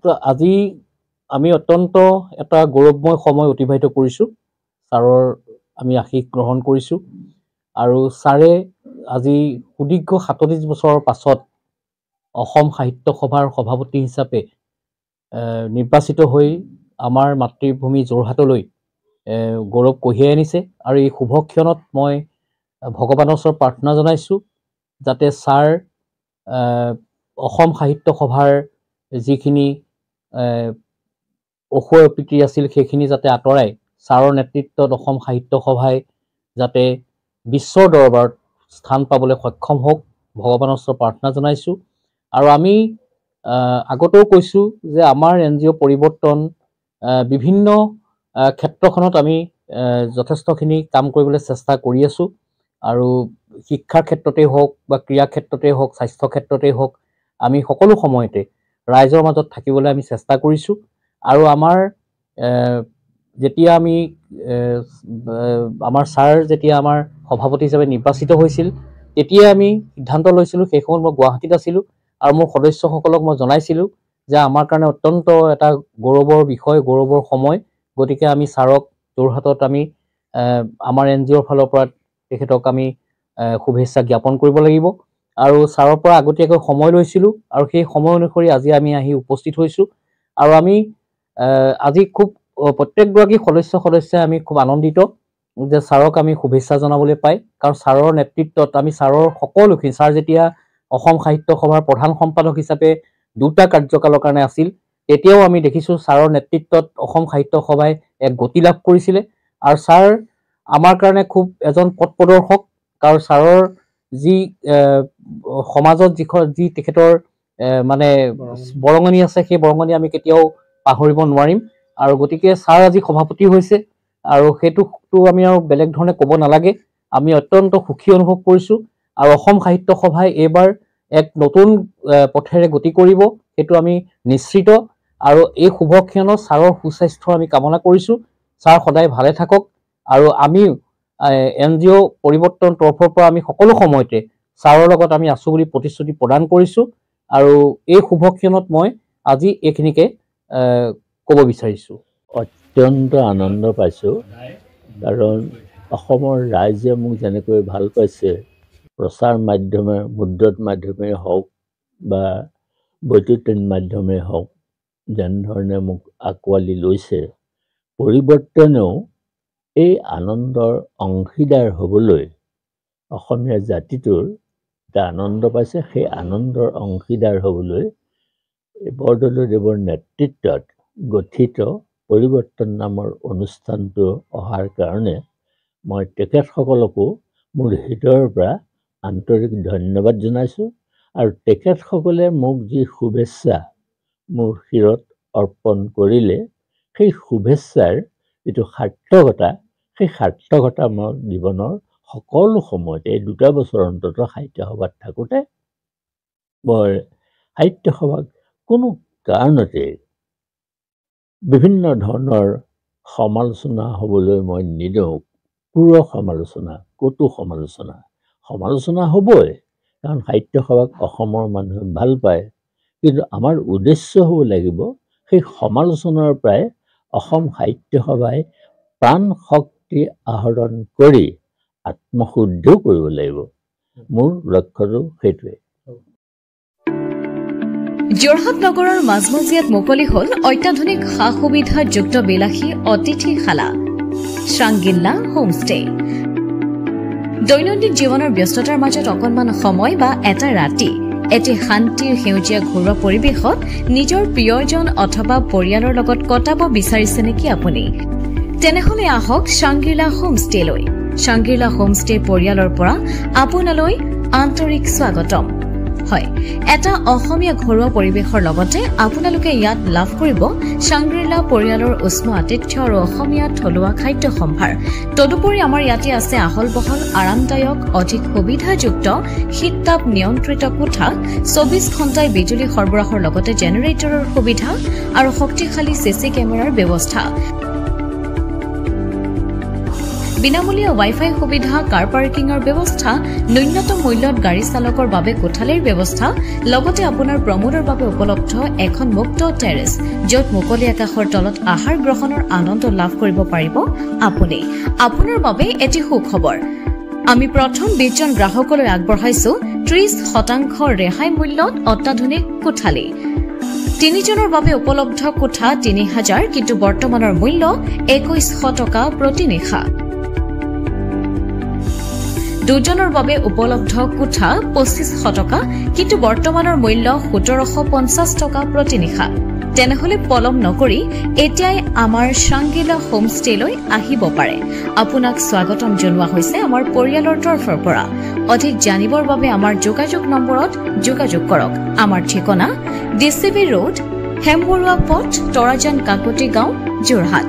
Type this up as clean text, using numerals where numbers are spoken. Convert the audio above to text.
তো আজি আমি অত্যন্ত এটা গৌৰৱময় সময় অতিবাহিত কৰিছোঁ। ছাৰৰ আমি আশীষ গ্ৰহণ কৰিছোঁ আৰু ছাৰে আজি সুদীৰ্ঘ ৩৭ বছৰৰ পাছত অসম সাহিত্য সভাৰ সভাপতি হিচাপে নিৰ্বাচিত হৈ আমাৰ মাতৃভূমি যোৰহাটলৈ গৌৰৱ কঢ়িয়াই আনিছে আৰু এই শুভক্ষণত মই ভগৱানৰ ওচৰত প্ৰাৰ্থনা জনাইছোঁ যাতে ছাৰ অসম সাহিত্য সভাৰ যিখিনি অসুৰ অপ্ৰীতি আছিল সেইখিনি যাতে আঁতৰাই ছাৰৰ নেতৃত্বত অসম সাহিত্য সভাই যাতে বিশ্বৰ দৰবাৰত স্থান পাবলৈ সক্ষম হওক ভগৱানৰ ওচৰত প্ৰাৰ্থনা জনাইছোঁ। আৰু আমি আগতেও কৈছোঁ যে আমাৰ NGO পৰিৱৰ্তন বিভিন্ন ক্ষেত্ৰখনত আমি যথেষ্টখিনি কাম কৰিবলৈ চেষ্টা কৰি আছোঁ আৰু শিক্ষাৰ ক্ষেত্ৰতেই হওক বা ক্ৰীড়া ক্ষেত্ৰতেই হওক স্বাস্থ্য ক্ষেত্ৰতেই হওক আমি সকলো সময়তে ৰাইজৰ মাজত থাকিবলৈ আমি চেষ্টা কৰিছোঁ। আৰু আমাৰ যেতিয়া আমি আমাৰ ছাৰ যেতিয়া আমাৰ সভাপতি হিচাপে নিৰ্বাচিত হৈছিল তেতিয়াই আমি সিদ্ধান্ত লৈছিলোঁ, সেই সময়ত মই গুৱাহাটীত আছিলোঁ আৰু মোৰ সদস্যসকলক মই জনাইছিলোঁ যে আমাৰ কাৰণে অত্যন্ত এটা গৌৰৱৰ বিষয়, গৌৰৱৰ সময়, গতিকে আমি ছাৰক যোৰহাটত আমি আমাৰ NGOৰ ফালৰ পৰা তেখেতক আমি শুভেচ্ছা জ্ঞাপন কৰিব লাগিব আৰু ছাৰৰ পৰা আগতীয়াকৈ সময় লৈছিলোঁ আৰু সেই সময় অনুসৰি আজি আমি আহি উপস্থিত হৈছোঁ। আৰু আমি আজি খুব প্ৰত্যেকগৰাকী সদস্যই আমি খুব আনন্দিত যে ছাৰক আমি শুভেচ্ছা জনাবলৈ পাই, কাৰণ ছাৰৰ নেতৃত্বত আমি ছাৰৰ সকলোখিনি, ছাৰ যেতিয়া অসম সাহিত্য সভাৰ প্ৰধান সম্পাদক হিচাপে 2টা কাৰ্যকালৰ কাৰণে আছিল তেতিয়াও আমি দেখিছোঁ ছাৰৰ নেতৃত্বত অসম সাহিত্য সভাই এক গতি লাভ কৰিছিলে আৰু ছাৰ আমাৰ কাৰণে খুব এজন পথ প্ৰদৰ্শক, কাৰণ ছাৰৰ যি সমাজত যি তেখেতৰ মানে বৰঙণি আছে সেই বৰঙণি আমি কেতিয়াও পাহৰিব নোৱাৰিম। আৰু গতিকে ছাৰ আজি সভাপতি হৈছে আৰু সেইটোতো আমি আৰু বেলেগ ধৰণে ক'ব নালাগে, আমি অত্যন্ত সুখী অনুভৱ কৰিছোঁ আৰু অসম সাহিত্য সভাই এইবাৰ এক নতুন পথেৰে গতি কৰিব সেইটো আমি নিশ্চিত। আৰু এই শুভক্ষণত ছাৰৰ সুস্বাস্থ্যৰ আমি কামনা কৰিছোঁ, ছাৰ সদায় ভালে থাকক আৰু আমি NGO পৰিৱৰ্তন তৰফৰ পৰা আমি সকলো সময়তে ছাৰৰ লগত আমি আছোঁ বুলি প্ৰতিশ্ৰুতি প্ৰদান কৰিছোঁ আৰু এই শুভক্ষণত মই আজি এইখিনিকে ক'ব বিচাৰিছোঁ। অত্যন্ত আনন্দ পাইছোঁ, কাৰণ অসমৰ ৰাইজে মোক যেনেকৈ ভাল পাইছে, প্ৰচাৰ মাধ্যমে মুদ্ৰণ মাধ্যমেই হওক বা বৈদ্যুতিন মাধ্যমেই হওক, যেনেধৰণে মোক আঁকোৱালি লৈছে, পৰিৱৰ্তনেও এই আনন্দৰ অংশীদাৰ হ'বলৈ অসমীয়া জাতিটোৰ এটা আনন্দ পাইছে, সেই আনন্দৰ অংশীদাৰ হ'বলৈ বৰদলৈদেৱৰ নেতৃত্বত গঠিত পৰিৱৰ্তন নামৰ অনুষ্ঠানটো অহাৰ কাৰণে মই তেখেতসকলকো মোৰ হৃদয়ৰ পৰা আন্তৰিক ধন্যবাদ জনাইছোঁ আৰু তেখেতসকলে মোক যি শুভেচ্ছা মোৰ শিৰত অৰ্পণ কৰিলে সেই শুভেচ্ছাৰ যিটো সাৰ্থকতা, সেই সাৰ্থকতা মই জীৱনৰ সকলো সময়তে এই 2টা বছৰ অন্তত সাহিত্য সভাত থাকোঁতে মই সাহিত্য সভাক কোনো কাৰণতে বিভিন্ন ধৰণৰ সমালোচনা হ'বলৈ মই নিদিওঁ। পূৰ্ব সমালোচনা, কটু সমালোচনা হ'বই, কাৰণ সাহিত্য সভাক অসমৰ মানুহে ভাল পায়, কিন্তু আমাৰ উদ্দেশ্য হ'ব লাগিব সেই সমালোচনাৰ পৰাই অসম সাহিত্য সভাই প্ৰাণ শক্তি আহৰণ কৰি আত্মশুদ্ধিও কৰিব লাগিব। মোৰ লক্ষ্যটো সেইটোৱে। যোৰহাট নগৰৰ মাজমজিয়াত মুকলি হ'ল অত্যাধুনিক সা সুবিধাযুক্ত বিলাসী অতিথিশালা শ্ৰাংগিল্লা হোমষ্টে। দৈনন্দিন জীৱনৰ ব্যস্ততাৰ মাজত অকণমান সময় বা এটা ৰাতি এটি শান্তিৰ সেউজীয়া ঘৰুৱা পৰিৱেশত নিজৰ প্ৰিয়জন অথবা পৰিয়ালৰ লগত কটাব বিচাৰিছে নেকি আপুনি? তেনেহলে আহক শ্ৰাংগিল্লা হোমষ্টেলৈ। শ্ৰাংগিল্লা হোমষ্টে পৰিয়ালৰ পৰা আপোনালৈ আন্তৰিক স্বাগতম। হয়, এটা অসমীয়া ঘৰুৱা পৰিৱেশৰ লগতে আপোনালোকে ইয়াত লাভ কৰিব শ্ৰাংগিল্লা পৰিয়ালৰ উষ্ম আতিথ্য আৰু অসমীয়া থলুৱা খাদ্য সম্ভাৰ। তদুপৰি আমাৰ ইয়াতে আছে আহল বহল আৰামদায়ক অধিক সুবিধাযুক্ত শীততাপ নিয়ন্ত্ৰিত কোঠা, 24 ঘণ্টাই বিজুলী সৰবৰাহৰ লগতে জেনেৰেটৰৰ সুবিধা আৰু শক্তিশালী CC কেমেৰাৰ ব্যৱস্থা। বিনামূলীয়া ৱাইফাই সুবিধা, কাৰ পাৰ্কিঙৰ ব্যৱস্থা, ন্যূনতম মূল্যত গাড়ী চালকৰ বাবে কোঠালিৰ ব্যৱস্থা, লগতে আপোনাৰ প্ৰমোদৰ বাবে উপলব্ধ এখন মুক্ত টেৰেছ, য'ত মুকলি আকাশৰ তলত আহাৰ গ্ৰহণৰ আনন্দ লাভ কৰিব পাৰিব আপুনি। আপোনাৰ বাবে এটি সুখবৰ, আমি প্ৰথম 20 জন গ্ৰাহকলৈ আগবঢ়াইছো 30% ৰেহাই মূল্যত অত্যাধুনিক কোঠালি। 3 জনৰ বাবে উপলব্ধ কোঠা 3000, কিন্তু বৰ্তমানৰ মূল্য 2100 টকা প্ৰতি নিশা। 2 জনৰ বাবে উপলব্ধ কোঠা 2500 টকা, কিন্তু বৰ্তমানৰ মূল্য 1750 টকা প্ৰতি নিশা। তেনেহলে পলম নকৰি এতিয়াই আমাৰ শ্ৰাংগিলা হোমষ্টেলৈ আহিব পাৰে। আপোনাক স্বাগতম জনোৱা হৈছে আমাৰ পৰিয়ালৰ তৰফৰ পৰা। অধিক জানিবৰ বাবে আমাৰ যোগাযোগ নম্বৰত যোগাযোগ কৰক। আমাৰ ঠিকনা DCB ৰোড, হেমবৰুৱা পথ, তৰাজান কাকতি গাঁও, যোৰহাট।